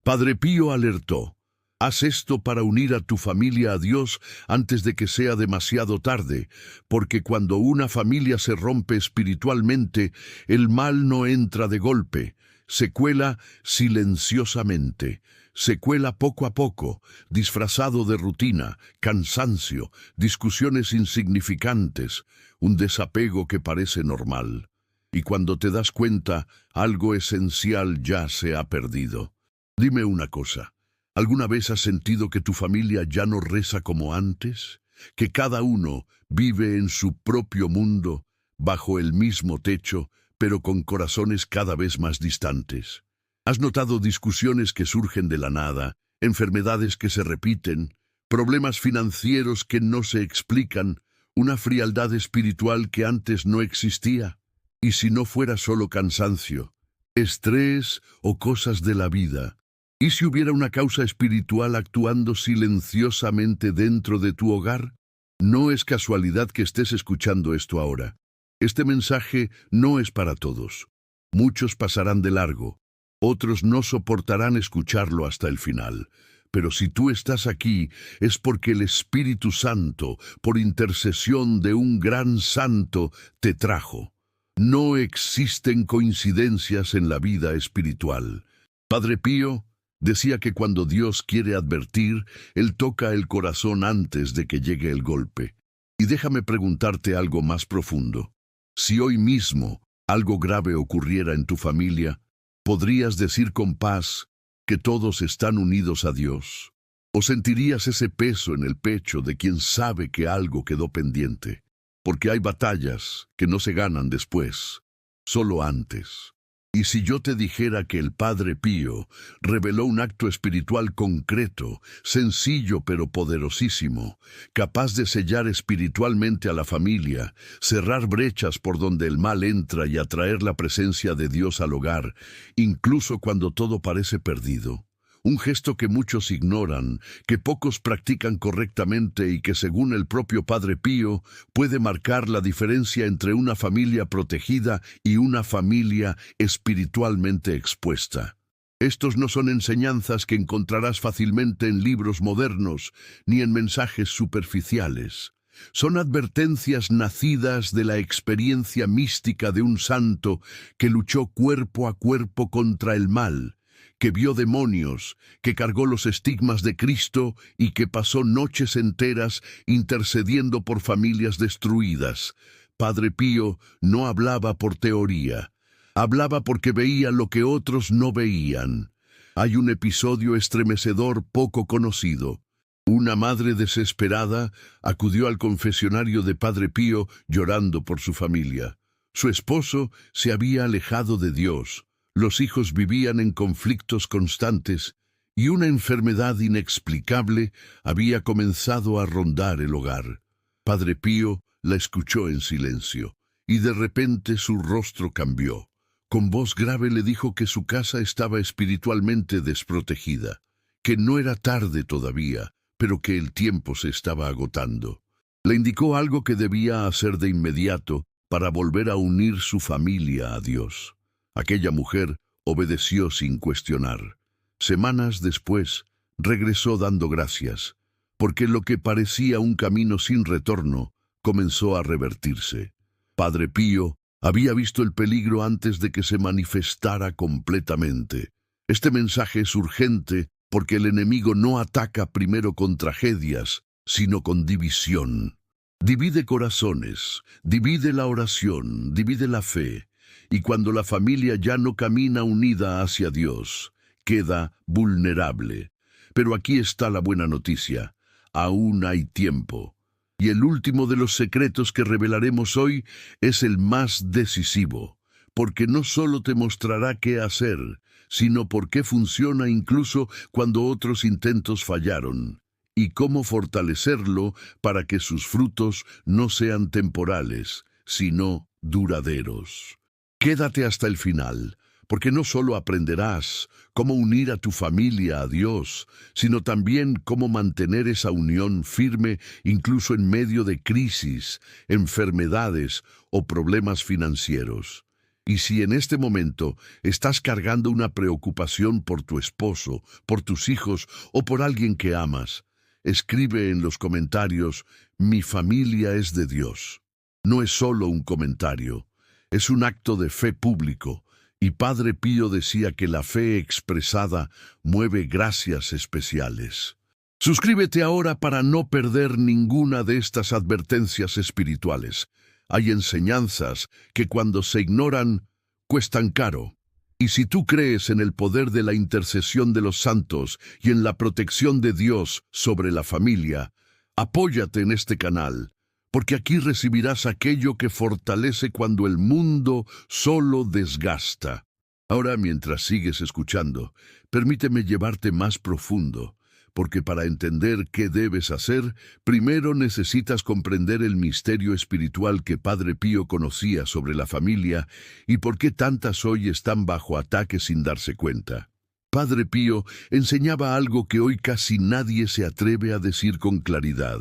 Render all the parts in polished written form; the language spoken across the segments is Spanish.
Padre Pío alertó: haz esto para unir a tu familia a Dios antes de que sea demasiado tarde, porque cuando una familia se rompe espiritualmente, el mal no entra de golpe, se cuela silenciosamente, se cuela poco a poco, disfrazado de rutina, cansancio, discusiones insignificantes, un desapego que parece normal. Y cuando te das cuenta, algo esencial ya se ha perdido. Dime una cosa. ¿Alguna vez has sentido que tu familia ya no reza como antes? ¿Que cada uno vive en su propio mundo, bajo el mismo techo, pero con corazones cada vez más distantes? ¿Has notado discusiones que surgen de la nada, enfermedades que se repiten, problemas financieros que no se explican, una frialdad espiritual que antes no existía? Y si no fuera solo cansancio, estrés o cosas de la vida, ¿y si hubiera una causa espiritual actuando silenciosamente dentro de tu hogar? No es casualidad que estés escuchando esto ahora. Este mensaje no es para todos. Muchos pasarán de largo, otros no soportarán escucharlo hasta el final. Pero si tú estás aquí, es porque el Espíritu Santo, por intercesión de un gran santo, te trajo. No existen coincidencias en la vida espiritual. Padre Pío decía que cuando Dios quiere advertir, Él toca el corazón antes de que llegue el golpe. Y déjame preguntarte algo más profundo. Si hoy mismo algo grave ocurriera en tu familia, ¿podrías decir con paz que todos están unidos a Dios? ¿O sentirías ese peso en el pecho de quien sabe que algo quedó pendiente? Porque hay batallas que no se ganan después, solo antes. Y si yo te dijera que el Padre Pío reveló un acto espiritual concreto, sencillo pero poderosísimo, capaz de sellar espiritualmente a la familia, cerrar brechas por donde el mal entra y atraer la presencia de Dios al hogar, incluso cuando todo parece perdido? Un gesto que muchos ignoran, que pocos practican correctamente y que, según el propio Padre Pío, puede marcar la diferencia entre una familia protegida y una familia espiritualmente expuesta. Estos no son enseñanzas que encontrarás fácilmente en libros modernos, ni en mensajes superficiales. Son advertencias nacidas de la experiencia mística de un santo que luchó cuerpo a cuerpo contra el mal, que vio demonios, que cargó los estigmas de Cristo y que pasó noches enteras intercediendo por familias destruidas. Padre Pío no hablaba por teoría, hablaba porque veía lo que otros no veían. Hay un episodio estremecedor poco conocido. Una madre desesperada acudió al confesionario de Padre Pío llorando por su familia. Su esposo se había alejado de Dios. Los hijos vivían en conflictos constantes y una enfermedad inexplicable había comenzado a rondar el hogar. Padre Pío la escuchó en silencio y de repente su rostro cambió. Con voz grave le dijo que su casa estaba espiritualmente desprotegida, que no era tarde todavía, pero que el tiempo se estaba agotando. Le indicó algo que debía hacer de inmediato para volver a unir su familia a Dios. Aquella mujer obedeció sin cuestionar. Semanas después, regresó dando gracias, porque lo que parecía un camino sin retorno comenzó a revertirse. Padre Pío había visto el peligro antes de que se manifestara completamente. Este mensaje es urgente porque el enemigo no ataca primero con tragedias, sino con división. Divide corazones, divide la oración, divide la fe. Y cuando la familia ya no camina unida hacia Dios, queda vulnerable. Pero aquí está la buena noticia. Aún hay tiempo. Y el último de los secretos que revelaremos hoy es el más decisivo, porque no solo te mostrará qué hacer, sino por qué funciona incluso cuando otros intentos fallaron, y cómo fortalecerlo para que sus frutos no sean temporales, sino duraderos. Quédate hasta el final, porque no solo aprenderás cómo unir a tu familia a Dios, sino también cómo mantener esa unión firme incluso en medio de crisis, enfermedades o problemas financieros. Y si en este momento estás cargando una preocupación por tu esposo, por tus hijos o por alguien que amas, escribe en los comentarios: mi familia es de Dios. No es solo un comentario, es un acto de fe público. Y Padre Pío decía que la fe expresada mueve gracias especiales. Suscríbete ahora para no perder ninguna de estas advertencias espirituales. Hay enseñanzas que cuando se ignoran, cuestan caro. Y si tú crees en el poder de la intercesión de los santos y en la protección de Dios sobre la familia, apóyate en este canal, porque aquí recibirás aquello que fortalece cuando el mundo solo desgasta. Ahora, mientras sigues escuchando, permíteme llevarte más profundo, porque para entender qué debes hacer, primero necesitas comprender el misterio espiritual que Padre Pío conocía sobre la familia y por qué tantas hoy están bajo ataque sin darse cuenta. Padre Pío enseñaba algo que hoy casi nadie se atreve a decir con claridad.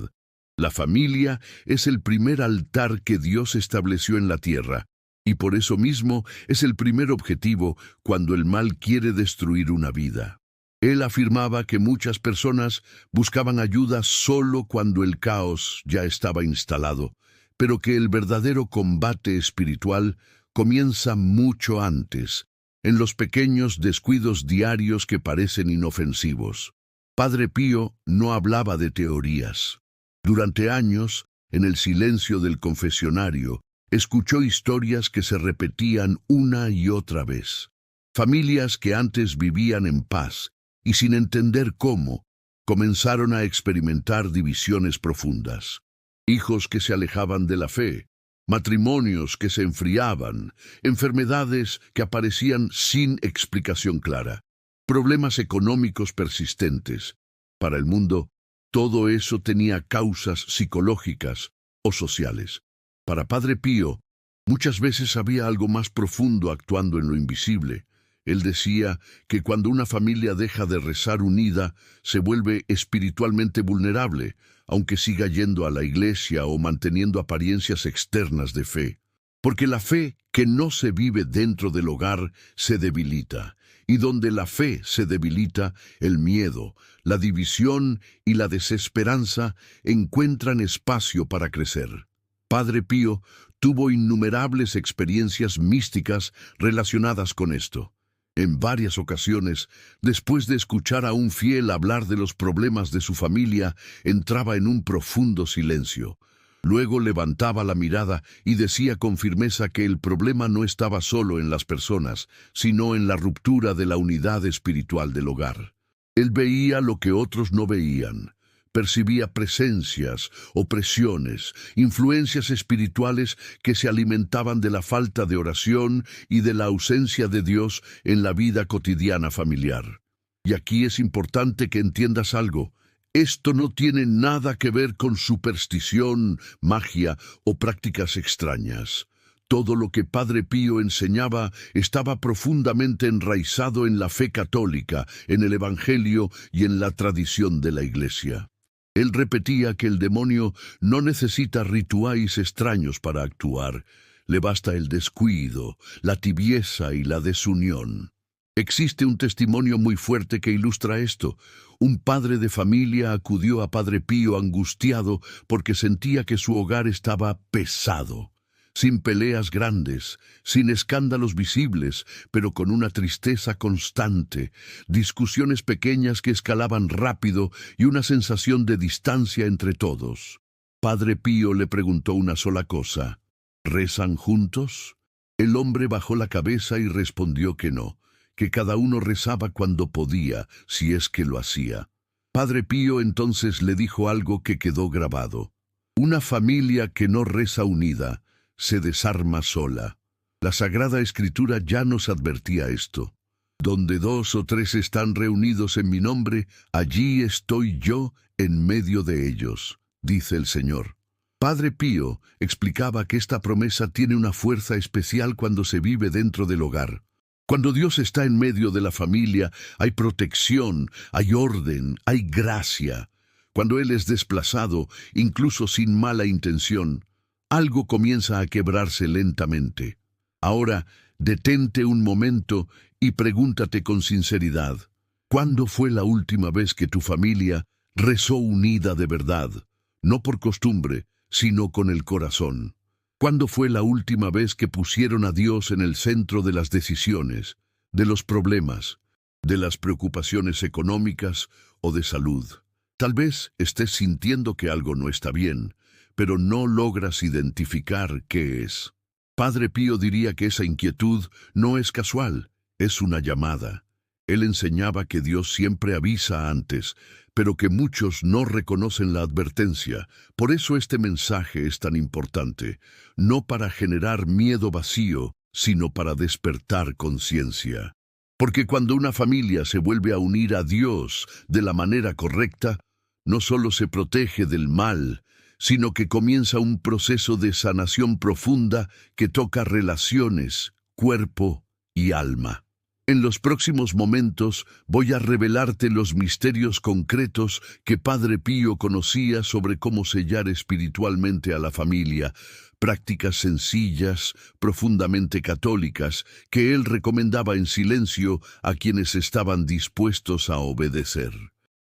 La familia es el primer altar que Dios estableció en la tierra, y por eso mismo es el primer objetivo cuando el mal quiere destruir una vida. Él afirmaba que muchas personas buscaban ayuda solo cuando el caos ya estaba instalado, pero que el verdadero combate espiritual comienza mucho antes, en los pequeños descuidos diarios que parecen inofensivos. Padre Pío no hablaba de teorías. Durante años, en el silencio del confesionario, escuchó historias que se repetían una y otra vez. Familias que antes vivían en paz, y sin entender cómo, comenzaron a experimentar divisiones profundas. Hijos que se alejaban de la fe, matrimonios que se enfriaban, enfermedades que aparecían sin explicación clara, problemas económicos persistentes. Para el mundo, todo eso tenía causas psicológicas o sociales. Para Padre Pío, muchas veces había algo más profundo actuando en lo invisible. Él decía que cuando una familia deja de rezar unida, se vuelve espiritualmente vulnerable, aunque siga yendo a la iglesia o manteniendo apariencias externas de fe. Porque la fe que no se vive dentro del hogar se debilita, y donde la fe se debilita, el miedo, la división y la desesperanza encuentran espacio para crecer. Padre Pío tuvo innumerables experiencias místicas relacionadas con esto. En varias ocasiones, después de escuchar a un fiel hablar de los problemas de su familia, entraba en un profundo silencio. Luego levantaba la mirada y decía con firmeza que el problema no estaba solo en las personas, sino en la ruptura de la unidad espiritual del hogar. Él veía lo que otros no veían. Percibía presencias, opresiones, influencias espirituales que se alimentaban de la falta de oración y de la ausencia de Dios en la vida cotidiana familiar. Y aquí es importante que entiendas algo. Esto no tiene nada que ver con superstición, magia o prácticas extrañas. Todo lo que Padre Pío enseñaba estaba profundamente enraizado en la fe católica, en el Evangelio y en la tradición de la Iglesia. Él repetía que el demonio no necesita rituales extraños para actuar. Le basta el descuido, la tibieza y la desunión. Existe un testimonio muy fuerte que ilustra esto. Un padre de familia acudió a Padre Pío angustiado porque sentía que su hogar estaba pesado. Sin peleas grandes, sin escándalos visibles, pero con una tristeza constante, discusiones pequeñas que escalaban rápido y una sensación de distancia entre todos. Padre Pío le preguntó una sola cosa: ¿rezan juntos? El hombre bajó la cabeza y respondió que no, que cada uno rezaba cuando podía, si es que lo hacía. Padre Pío entonces le dijo algo que quedó grabado: una familia que no reza unida se desarma sola. La Sagrada Escritura ya nos advertía esto. Donde 2 o 3 están reunidos en mi nombre, allí estoy yo en medio de ellos, dice el Señor. Padre Pío explicaba que esta promesa tiene una fuerza especial cuando se vive dentro del hogar. Cuando Dios está en medio de la familia, hay protección, hay orden, hay gracia. Cuando Él es desplazado, incluso sin mala intención, algo comienza a quebrarse lentamente. Ahora, detente un momento y pregúntate con sinceridad, ¿cuándo fue la última vez que tu familia rezó unida de verdad? No por costumbre, sino con el corazón. ¿Cuándo fue la última vez que pusieron a Dios en el centro de las decisiones, de los problemas, de las preocupaciones económicas o de salud? Tal vez estés sintiendo que algo no está bien, pero no logras identificar qué es. Padre Pío diría que esa inquietud no es casual, es una llamada. Él enseñaba que Dios siempre avisa antes, pero que muchos no reconocen la advertencia. Por eso este mensaje es tan importante, no para generar miedo vacío, sino para despertar conciencia. Porque cuando una familia se vuelve a unir a Dios de la manera correcta, no solo se protege del mal, sino que comienza un proceso de sanación profunda que toca relaciones, cuerpo y alma. En los próximos momentos voy a revelarte los misterios concretos que Padre Pío conocía sobre cómo sellar espiritualmente a la familia, prácticas sencillas, profundamente católicas, que él recomendaba en silencio a quienes estaban dispuestos a obedecer.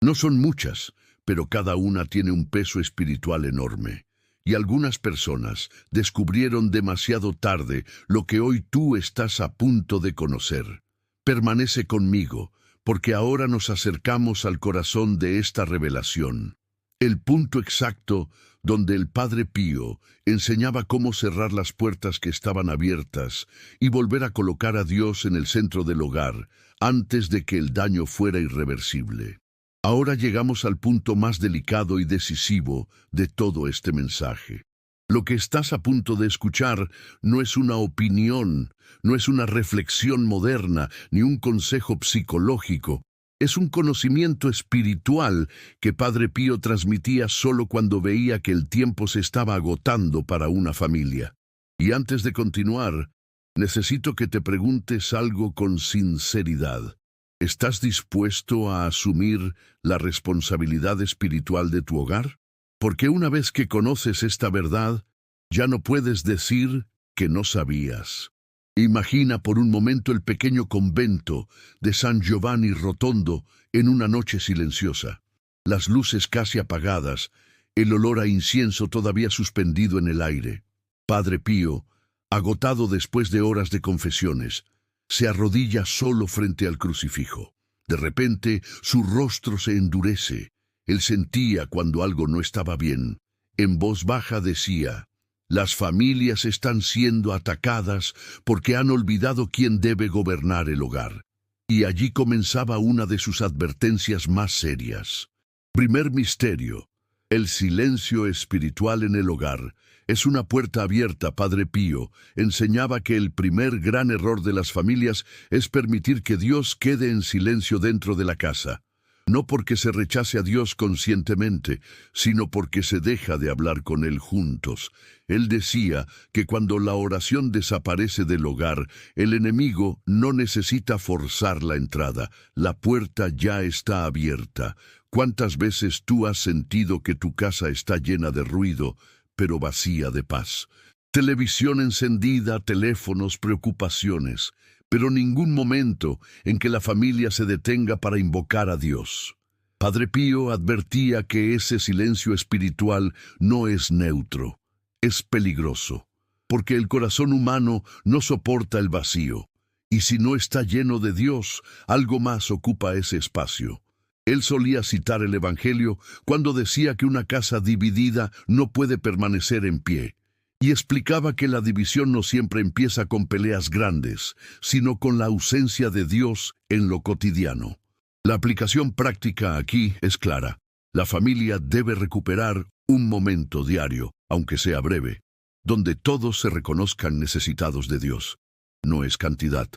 No son muchas, pero cada una tiene un peso espiritual enorme. Y algunas personas descubrieron demasiado tarde lo que hoy tú estás a punto de conocer. Permanece conmigo, porque ahora nos acercamos al corazón de esta revelación. El punto exacto donde el Padre Pío enseñaba cómo cerrar las puertas que estaban abiertas y volver a colocar a Dios en el centro del hogar antes de que el daño fuera irreversible. Ahora llegamos al punto más delicado y decisivo de todo este mensaje. Lo que estás a punto de escuchar no es una opinión, no es una reflexión moderna, ni un consejo psicológico. Es un conocimiento espiritual que Padre Pío transmitía solo cuando veía que el tiempo se estaba agotando para una familia. Y antes de continuar, necesito que te preguntes algo con sinceridad. ¿Estás dispuesto a asumir la responsabilidad espiritual de tu hogar? Porque una vez que conoces esta verdad, ya no puedes decir que no sabías. Imagina por un momento el pequeño convento de San Giovanni Rotondo en una noche silenciosa. Las luces casi apagadas, el olor a incienso todavía suspendido en el aire. Padre Pío, agotado después de horas de confesiones, se arrodilla solo frente al crucifijo. De repente, su rostro se endurece. Él sentía cuando algo no estaba bien. En voz baja decía: «Las familias están siendo atacadas porque han olvidado quién debe gobernar el hogar». Y allí comenzaba una de sus advertencias más serias. Primer misterio: el silencio espiritual en el hogar. Es una puerta abierta. Padre Pío enseñaba que el primer gran error de las familias es permitir que Dios quede en silencio dentro de la casa. No porque se rechace a Dios conscientemente, sino porque se deja de hablar con Él juntos. Él decía que cuando la oración desaparece del hogar, el enemigo no necesita forzar la entrada. La puerta ya está abierta. ¿Cuántas veces tú has sentido que tu casa está llena de ruido, pero vacía de paz? Televisión encendida, teléfonos, preocupaciones, pero ningún momento en que la familia se detenga para invocar a Dios. Padre Pío advertía que ese silencio espiritual no es neutro, es peligroso, porque el corazón humano no soporta el vacío, y si no está lleno de Dios, algo más ocupa ese espacio. Él solía citar el Evangelio cuando decía que una casa dividida no puede permanecer en pie, y explicaba que la división no siempre empieza con peleas grandes, sino con la ausencia de Dios en lo cotidiano. La aplicación práctica aquí es clara. La familia debe recuperar un momento diario, aunque sea breve, donde todos se reconozcan necesitados de Dios. No es cantidad,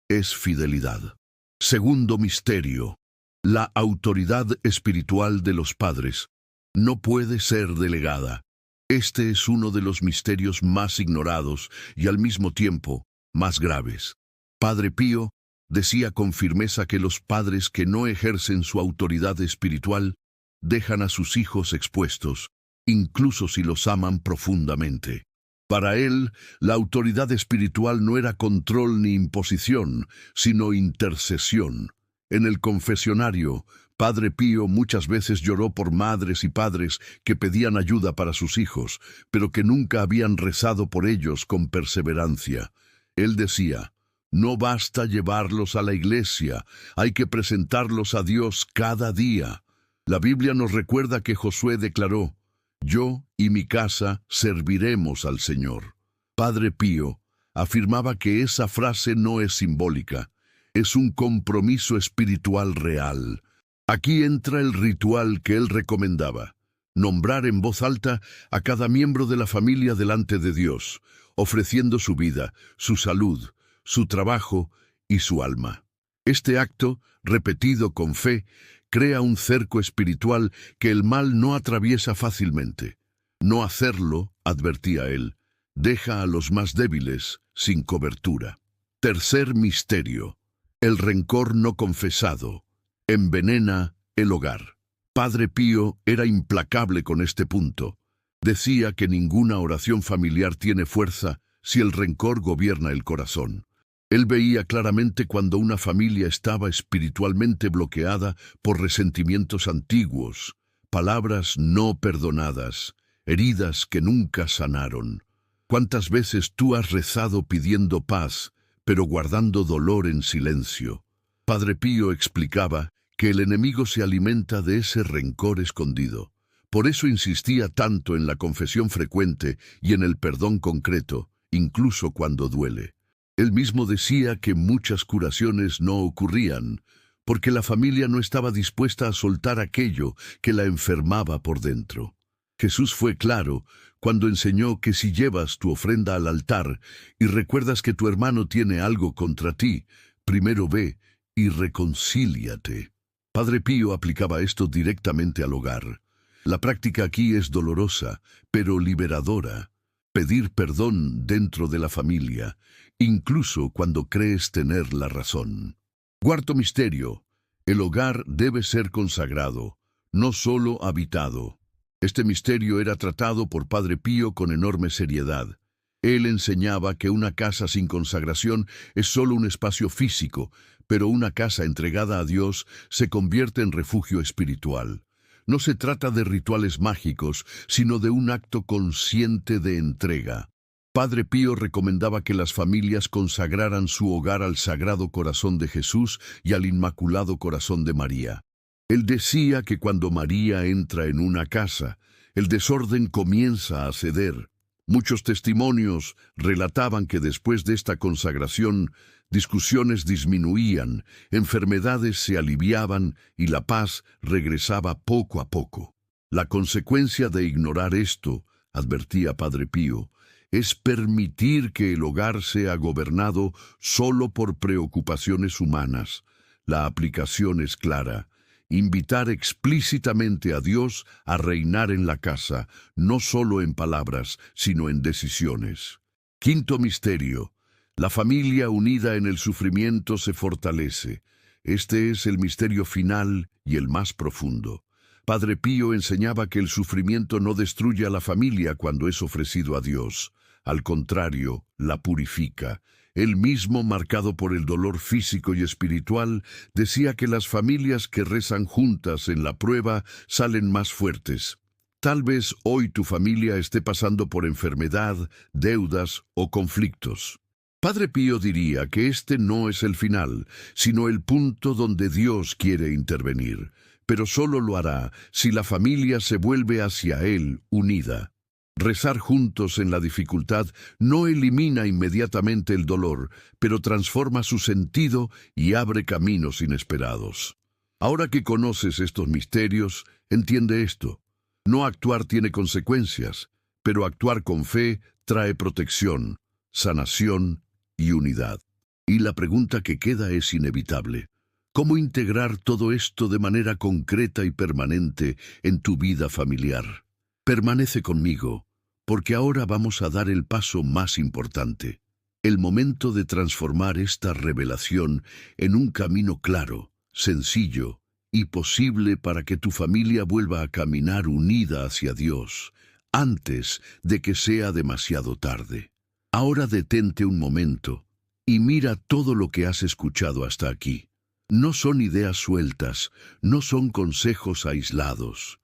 es fidelidad. Segundo misterio: la autoridad espiritual de los padres no puede ser delegada. Este es uno de los misterios más ignorados y al mismo tiempo más graves. Padre Pío decía con firmeza que los padres que no ejercen su autoridad espiritual dejan a sus hijos expuestos, incluso si los aman profundamente. Para él, la autoridad espiritual no era control ni imposición, sino intercesión. En el confesionario, Padre Pío muchas veces lloró por madres y padres que pedían ayuda para sus hijos, pero que nunca habían rezado por ellos con perseverancia. Él decía: no basta llevarlos a la iglesia, hay que presentarlos a Dios cada día. La Biblia nos recuerda que Josué declaró: yo y mi casa serviremos al Señor. Padre Pío afirmaba que esa frase no es simbólica, es un compromiso espiritual real. Aquí entra el ritual que él recomendaba: nombrar en voz alta a cada miembro de la familia delante de Dios, ofreciendo su vida, su salud, su trabajo y su alma. Este acto, repetido con fe, crea un cerco espiritual que el mal no atraviesa fácilmente. No hacerlo, advertía él, deja a los más débiles sin cobertura. Tercer misterio: el rencor no confesado envenena el hogar. Padre Pío era implacable con este punto. Decía que ninguna oración familiar tiene fuerza si el rencor gobierna el corazón. Él veía claramente cuando una familia estaba espiritualmente bloqueada por resentimientos antiguos, palabras no perdonadas, heridas que nunca sanaron. ¿Cuántas veces tú has rezado pidiendo paz, pero guardando dolor en silencio? Padre Pío explicaba que el enemigo se alimenta de ese rencor escondido. Por eso insistía tanto en la confesión frecuente y en el perdón concreto, incluso cuando duele. Él mismo decía que muchas curaciones no ocurrían, porque la familia no estaba dispuesta a soltar aquello que la enfermaba por dentro. Jesús fue claro cuando enseñó que si llevas tu ofrenda al altar y recuerdas que tu hermano tiene algo contra ti, primero ve y reconcíliate. Padre Pío aplicaba esto directamente al hogar. La práctica aquí es dolorosa, pero liberadora. Pedir perdón dentro de la familia, incluso cuando crees tener la razón. Cuarto misterio: el hogar debe ser consagrado, no solo habitado. Este misterio era tratado por Padre Pío con enorme seriedad. Él enseñaba que una casa sin consagración es solo un espacio físico, pero una casa entregada a Dios se convierte en refugio espiritual. No se trata de rituales mágicos, sino de un acto consciente de entrega. Padre Pío recomendaba que las familias consagraran su hogar al Sagrado Corazón de Jesús y al Inmaculado Corazón de María. Él decía que cuando María entra en una casa, el desorden comienza a ceder. Muchos testimonios relataban que después de esta consagración, discusiones disminuían, enfermedades se aliviaban y la paz regresaba poco a poco. La consecuencia de ignorar esto, advertía Padre Pío, es permitir que el hogar sea gobernado solo por preocupaciones humanas. La aplicación es clara: invitar explícitamente a Dios a reinar en la casa, no solo en palabras, sino en decisiones. Quinto misterio: la familia unida en el sufrimiento se fortalece. Este es el misterio final y el más profundo. Padre Pío enseñaba que el sufrimiento no destruye a la familia cuando es ofrecido a Dios. Al contrario, la purifica. Él mismo, marcado por el dolor físico y espiritual, decía que las familias que rezan juntas en la prueba salen más fuertes. Tal vez hoy tu familia esté pasando por enfermedad, deudas o conflictos. Padre Pío diría que este no es el final, sino el punto donde Dios quiere intervenir, pero solo lo hará si la familia se vuelve hacia Él unida. Rezar juntos en la dificultad no elimina inmediatamente el dolor, pero transforma su sentido y abre caminos inesperados. Ahora que conoces estos misterios, entiende esto: no actuar tiene consecuencias, pero actuar con fe trae protección, sanación y unidad. Y la pregunta que queda es inevitable: ¿cómo integrar todo esto de manera concreta y permanente en tu vida familiar? Permanece conmigo, porque ahora vamos a dar el paso más importante, el momento de transformar esta revelación en un camino claro, sencillo y posible para que tu familia vuelva a caminar unida hacia Dios, antes de que sea demasiado tarde. Ahora detente un momento y mira todo lo que has escuchado hasta aquí. No son ideas sueltas, no son consejos aislados.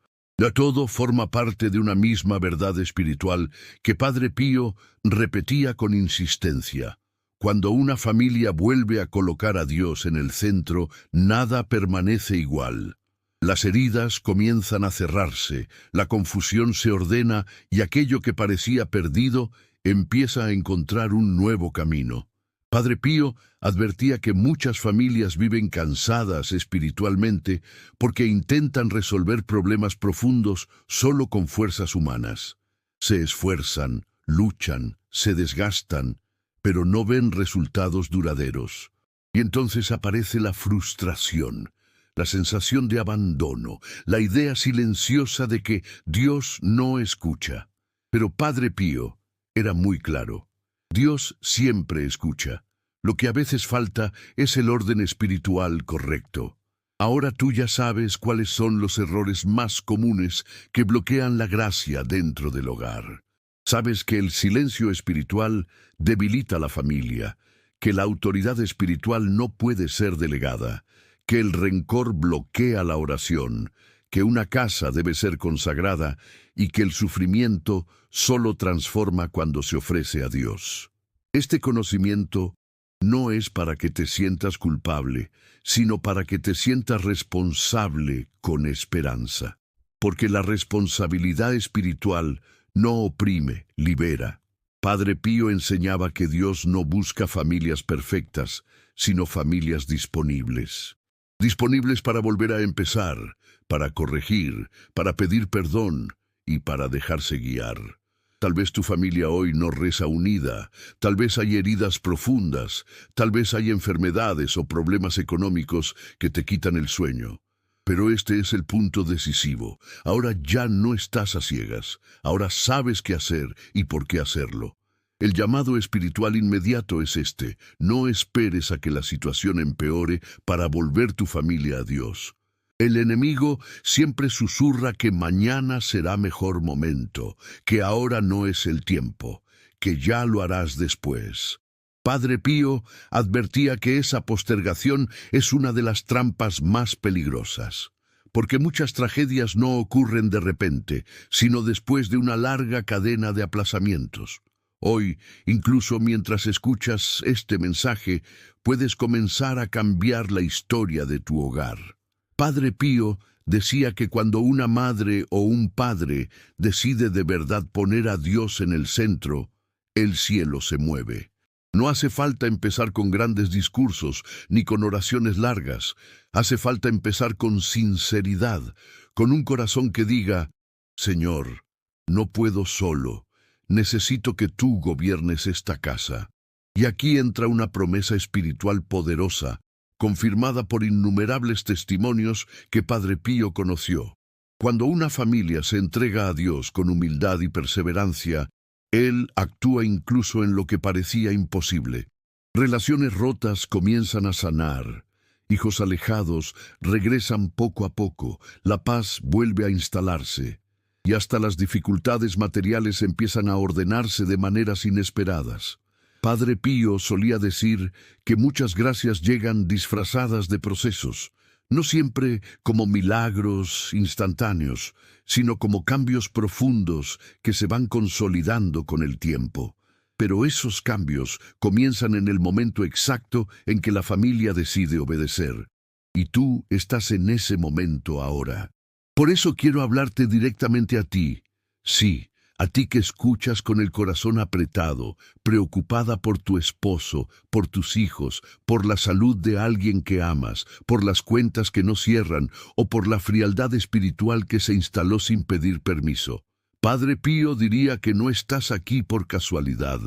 Todo forma parte de una misma verdad espiritual que Padre Pío repetía con insistencia. Cuando una familia vuelve a colocar a Dios en el centro, nada permanece igual. Las heridas comienzan a cerrarse, la confusión se ordena y aquello que parecía perdido empieza a encontrar un nuevo camino. Padre Pío advertía que muchas familias viven cansadas espiritualmente porque intentan resolver problemas profundos solo con fuerzas humanas. Se esfuerzan, luchan, se desgastan, pero no ven resultados duraderos. Y entonces aparece la frustración, la sensación de abandono, la idea silenciosa de que Dios no escucha. Pero Padre Pío era muy claro. Dios siempre escucha. Lo que a veces falta es el orden espiritual correcto. Ahora tú ya sabes cuáles son los errores más comunes que bloquean la gracia dentro del hogar. Sabes que el silencio espiritual debilita la familia, que la autoridad espiritual no puede ser delegada, que el rencor bloquea la oración, que una casa debe ser consagrada y que el sufrimiento solo transforma cuando se ofrece a Dios. Este conocimiento no es para que te sientas culpable, sino para que te sientas responsable con esperanza. Porque la responsabilidad espiritual no oprime, libera. Padre Pío enseñaba que Dios no busca familias perfectas, sino familias disponibles. Disponibles para volver a empezar, para corregir, para pedir perdón y para dejarse guiar. Tal vez tu familia hoy no reza unida, tal vez hay heridas profundas, tal vez hay enfermedades o problemas económicos que te quitan el sueño. Pero este es el punto decisivo. Ahora ya no estás a ciegas, ahora sabes qué hacer y por qué hacerlo. El llamado espiritual inmediato es este: no esperes a que la situación empeore para volver tu familia a Dios. El enemigo siempre susurra que mañana será mejor momento, que ahora no es el tiempo, que ya lo harás después. Padre Pío advertía que esa postergación es una de las trampas más peligrosas, porque muchas tragedias no ocurren de repente, sino después de una larga cadena de aplazamientos. Hoy, incluso mientras escuchas este mensaje, puedes comenzar a cambiar la historia de tu hogar. Padre Pío decía que cuando una madre o un padre decide de verdad poner a Dios en el centro, el cielo se mueve. No hace falta empezar con grandes discursos ni con oraciones largas. Hace falta empezar con sinceridad, con un corazón que diga: Señor, no puedo solo. Necesito que tú gobiernes esta casa. Y aquí entra una promesa espiritual poderosa, confirmada por innumerables testimonios que Padre Pío conoció. Cuando una familia se entrega a Dios con humildad y perseverancia, Él actúa incluso en lo que parecía imposible. Relaciones rotas comienzan a sanar. Hijos alejados regresan poco a poco. La paz vuelve a instalarse. Y hasta las dificultades materiales empiezan a ordenarse de maneras inesperadas. Padre Pío solía decir que muchas gracias llegan disfrazadas de procesos, no siempre como milagros instantáneos, sino como cambios profundos que se van consolidando con el tiempo. Pero esos cambios comienzan en el momento exacto en que la familia decide obedecer. Y tú estás en ese momento ahora. Por eso quiero hablarte directamente a ti. Sí, a ti que escuchas con el corazón apretado, preocupada por tu esposo, por tus hijos, por la salud de alguien que amas, por las cuentas que no cierran o por la frialdad espiritual que se instaló sin pedir permiso. Padre Pío diría que no estás aquí por casualidad.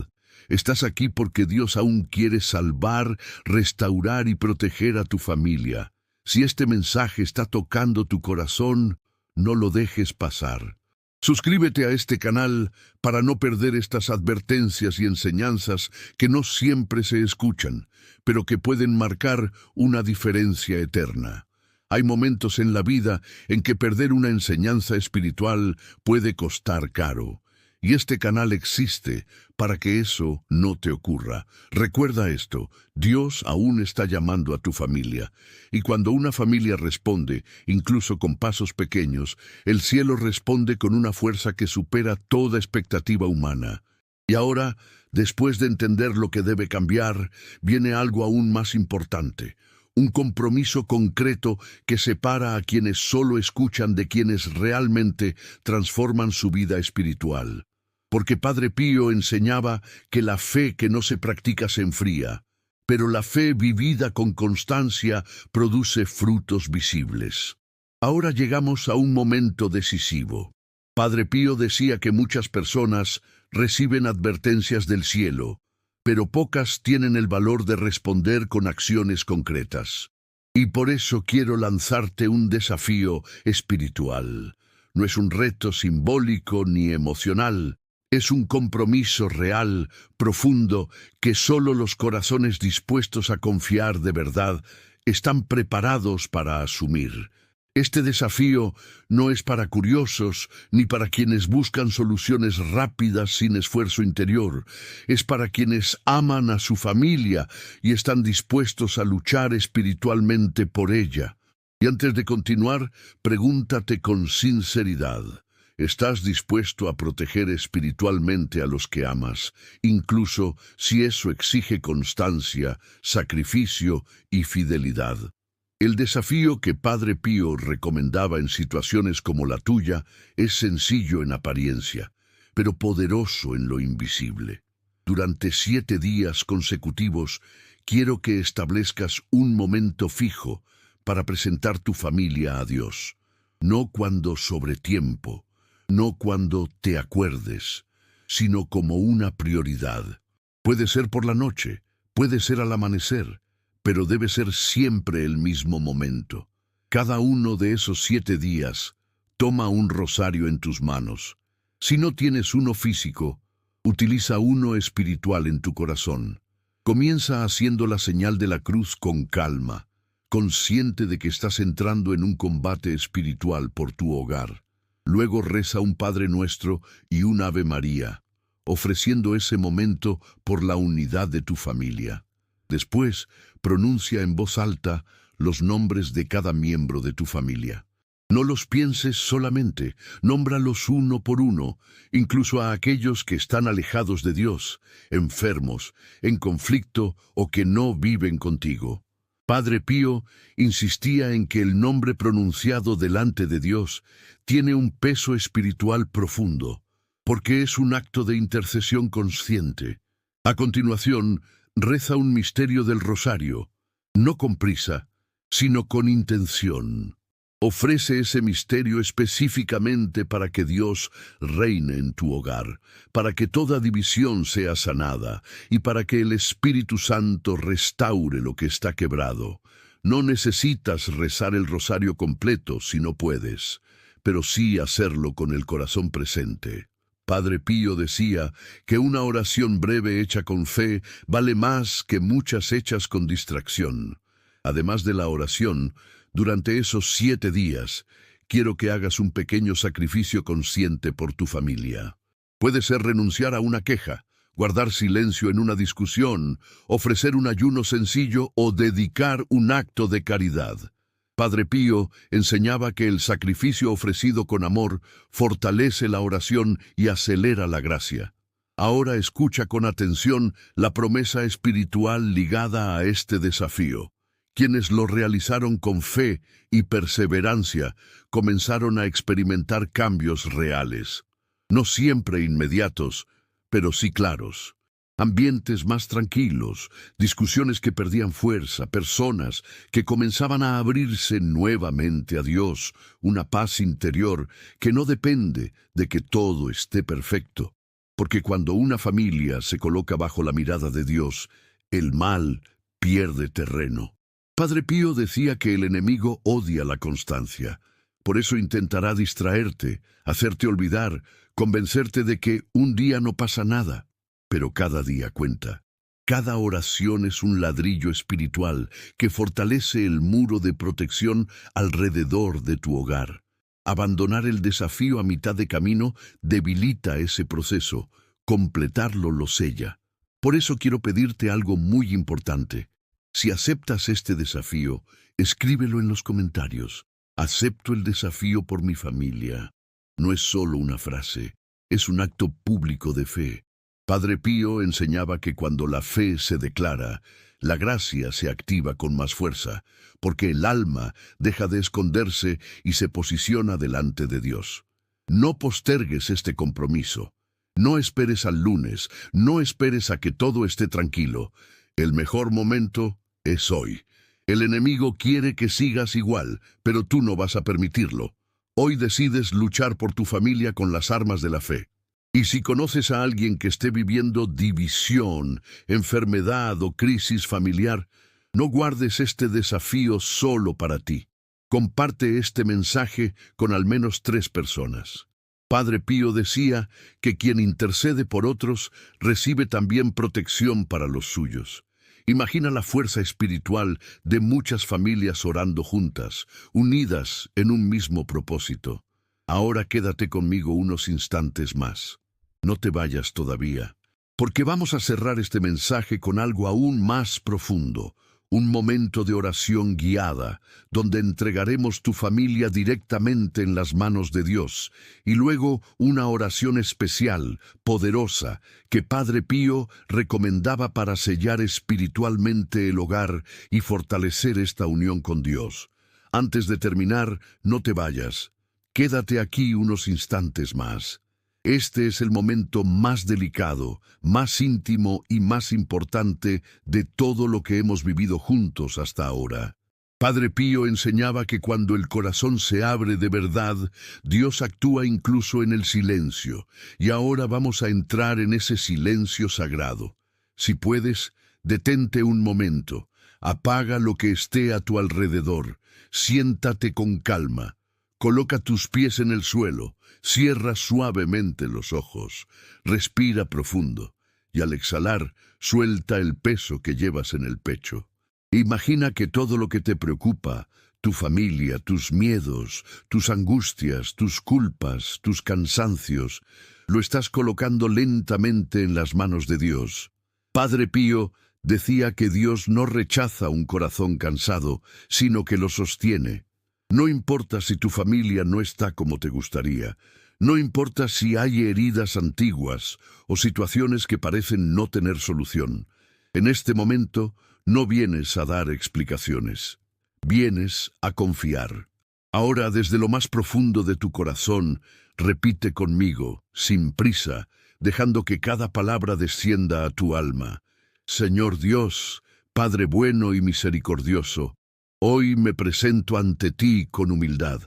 Estás aquí porque Dios aún quiere salvar, restaurar y proteger a tu familia. Si este mensaje está tocando tu corazón, no lo dejes pasar. Suscríbete a este canal para no perder estas advertencias y enseñanzas que no siempre se escuchan, pero que pueden marcar una diferencia eterna. Hay momentos en la vida en que perder una enseñanza espiritual puede costar caro. Y este canal existe para que eso no te ocurra. Recuerda esto, Dios aún está llamando a tu familia. Y cuando una familia responde, incluso con pasos pequeños, el cielo responde con una fuerza que supera toda expectativa humana. Y ahora, después de entender lo que debe cambiar, viene algo aún más importante. Un compromiso concreto que separa a quienes solo escuchan de quienes realmente transforman su vida espiritual. Porque Padre Pío enseñaba que la fe que no se practica se enfría, pero la fe vivida con constancia produce frutos visibles. Ahora llegamos a un momento decisivo. Padre Pío decía que muchas personas reciben advertencias del cielo, pero pocas tienen el valor de responder con acciones concretas. Y por eso quiero lanzarte un desafío espiritual. No es un reto simbólico ni emocional. Es un compromiso real, profundo, que solo los corazones dispuestos a confiar de verdad están preparados para asumir. Este desafío no es para curiosos ni para quienes buscan soluciones rápidas sin esfuerzo interior. Es para quienes aman a su familia y están dispuestos a luchar espiritualmente por ella. Y antes de continuar, pregúntate con sinceridad. ¿Estás dispuesto a proteger espiritualmente a los que amas, incluso si eso exige constancia, sacrificio y fidelidad? El desafío que Padre Pío recomendaba en situaciones como la tuya es sencillo en apariencia, pero poderoso en lo invisible. Durante 7 días consecutivos, quiero que establezcas un momento fijo para presentar tu familia a Dios, no cuando sobre tiempo, no cuando te acuerdes, sino como una prioridad. Puede ser por la noche, puede ser al amanecer, pero debe ser siempre el mismo momento. Cada uno de esos 7 días, toma un rosario en tus manos. Si no tienes uno físico, utiliza uno espiritual en tu corazón. Comienza haciendo la señal de la cruz con calma, consciente de que estás entrando en un combate espiritual por tu hogar. Luego reza un Padre Nuestro y un Ave María, ofreciendo ese momento por la unidad de tu familia. Después, pronuncia en voz alta los nombres de cada miembro de tu familia. No los pienses solamente, nómbralos uno por uno, incluso a aquellos que están alejados de Dios, enfermos, en conflicto o que no viven contigo. Padre Pío insistía en que el nombre pronunciado delante de Dios tiene un peso espiritual profundo, porque es un acto de intercesión consciente. A continuación, reza un misterio del rosario, no con prisa, sino con intención. Ofrece ese misterio específicamente para que Dios reine en tu hogar, para que toda división sea sanada y para que el Espíritu Santo restaure lo que está quebrado. No necesitas rezar el rosario completo si no puedes, pero sí hacerlo con el corazón presente. Padre Pío decía que una oración breve hecha con fe vale más que muchas hechas con distracción. Además de la oración, durante esos 7 días, quiero que hagas un pequeño sacrificio consciente por tu familia. Puede ser renunciar a una queja, guardar silencio en una discusión, ofrecer un ayuno sencillo o dedicar un acto de caridad. Padre Pío enseñaba que el sacrificio ofrecido con amor fortalece la oración y acelera la gracia. Ahora escucha con atención la promesa espiritual ligada a este desafío. Quienes lo realizaron con fe y perseverancia comenzaron a experimentar cambios reales. No siempre inmediatos, pero sí claros. Ambientes más tranquilos, discusiones que perdían fuerza, personas que comenzaban a abrirse nuevamente a Dios, una paz interior que no depende de que todo esté perfecto. Porque cuando una familia se coloca bajo la mirada de Dios, el mal pierde terreno. Padre Pío decía que el enemigo odia la constancia. Por eso intentará distraerte, hacerte olvidar, convencerte de que un día no pasa nada, pero cada día cuenta. Cada oración es un ladrillo espiritual que fortalece el muro de protección alrededor de tu hogar. Abandonar el desafío a mitad de camino debilita ese proceso, completarlo lo sella. Por eso quiero pedirte algo muy importante. Si aceptas este desafío, escríbelo en los comentarios. Acepto el desafío por mi familia. No es solo una frase, es un acto público de fe. Padre Pío enseñaba que cuando la fe se declara, la gracia se activa con más fuerza, porque el alma deja de esconderse y se posiciona delante de Dios. No postergues este compromiso. No esperes al lunes, no esperes a que todo esté tranquilo. El mejor momento es hoy. El enemigo quiere que sigas igual, pero tú no vas a permitirlo. Hoy decides luchar por tu familia con las armas de la fe. Y si conoces a alguien que esté viviendo división, enfermedad o crisis familiar, no guardes este desafío solo para ti. Comparte este mensaje con al menos 3 personas. Padre Pío decía que quien intercede por otros recibe también protección para los suyos. Imagina la fuerza espiritual de muchas familias orando juntas, unidas en un mismo propósito. Ahora quédate conmigo unos instantes más. No te vayas todavía, porque vamos a cerrar este mensaje con algo aún más profundo, un momento de oración guiada, donde entregaremos tu familia directamente en las manos de Dios, y luego una oración especial, poderosa, que Padre Pío recomendaba para sellar espiritualmente el hogar y fortalecer esta unión con Dios. Antes de terminar, no te vayas. Quédate aquí unos instantes más. Este es el momento más delicado, más íntimo y más importante de todo lo que hemos vivido juntos hasta ahora. Padre Pío enseñaba que cuando el corazón se abre de verdad, Dios actúa incluso en el silencio, y ahora vamos a entrar en ese silencio sagrado. Si puedes, detente un momento, apaga lo que esté a tu alrededor, siéntate con calma. Coloca tus pies en el suelo, cierra suavemente los ojos, respira profundo y al exhalar, suelta el peso que llevas en el pecho. Imagina que todo lo que te preocupa, tu familia, tus miedos, tus angustias, tus culpas, tus cansancios, lo estás colocando lentamente en las manos de Dios. Padre Pío decía que Dios no rechaza un corazón cansado, sino que lo sostiene. No importa si tu familia no está como te gustaría, no importa si hay heridas antiguas o situaciones que parecen no tener solución. En este momento no vienes a dar explicaciones, vienes a confiar. Ahora, desde lo más profundo de tu corazón, repite conmigo, sin prisa, dejando que cada palabra descienda a tu alma. Señor Dios, Padre bueno y misericordioso, hoy me presento ante ti con humildad.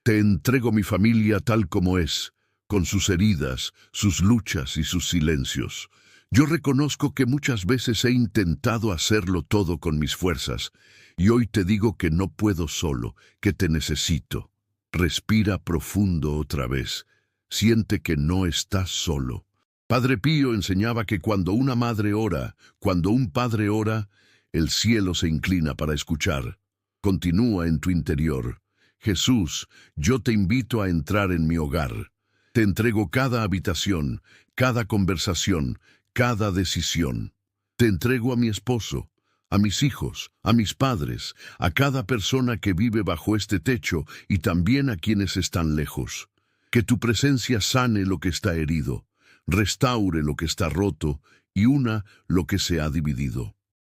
Te entrego mi familia tal como es, con sus heridas, sus luchas y sus silencios. Yo reconozco que muchas veces he intentado hacerlo todo con mis fuerzas, y hoy te digo que no puedo solo, que te necesito. Respira profundo otra vez. Siente que no estás solo. Padre Pío enseñaba que cuando una madre ora, cuando un padre ora, el cielo se inclina para escuchar. Continúa en tu interior. Jesús, yo te invito a entrar en mi hogar. Te entrego cada habitación, cada conversación, cada decisión. Te entrego a mi esposo, a mis hijos, a mis padres, a cada persona que vive bajo este techo y también a quienes están lejos. Que tu presencia sane lo que está herido, restaure lo que está roto y una lo que se ha dividido.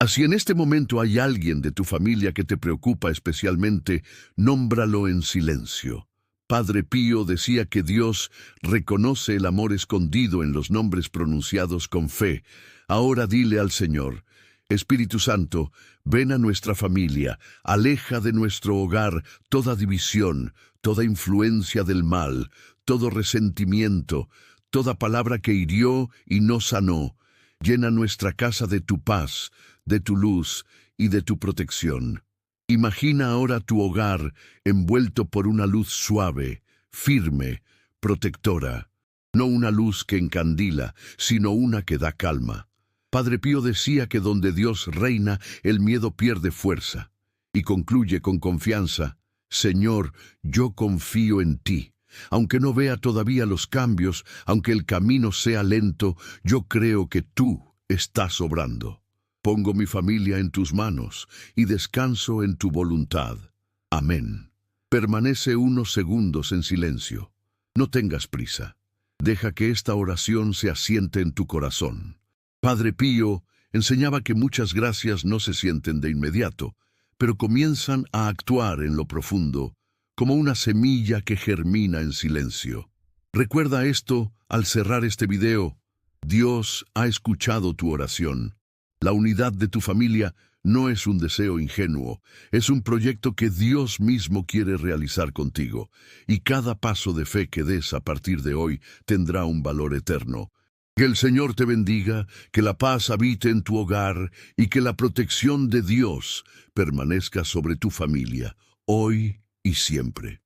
Si en este momento hay alguien de tu familia que te preocupa especialmente, nómbralo en silencio. Padre Pío decía que Dios reconoce el amor escondido en los nombres pronunciados con fe. Ahora dile al Señor: Espíritu Santo, ven a nuestra familia, aleja de nuestro hogar toda división, toda influencia del mal, todo resentimiento, toda palabra que hirió y no sanó. Llena nuestra casa de tu paz, de tu luz y de tu protección. Imagina ahora tu hogar envuelto por una luz suave, firme, protectora. No una luz que encandila, sino una que da calma. Padre Pío decía que donde Dios reina, el miedo pierde fuerza. Y concluye con confianza: Señor, yo confío en ti. Aunque no vea todavía los cambios, aunque el camino sea lento, yo creo que tú estás obrando. Pongo mi familia en tus manos y descanso en tu voluntad. Amén. Permanece unos segundos en silencio. No tengas prisa. Deja que esta oración se asiente en tu corazón. Padre Pío enseñaba que muchas gracias no se sienten de inmediato, pero comienzan a actuar en lo profundo, como una semilla que germina en silencio. Recuerda esto al cerrar este video. Dios ha escuchado tu oración. La unidad de tu familia no es un deseo ingenuo, es un proyecto que Dios mismo quiere realizar contigo, y cada paso de fe que des a partir de hoy tendrá un valor eterno. Que el Señor te bendiga, que la paz habite en tu hogar y que la protección de Dios permanezca sobre tu familia, hoy y siempre.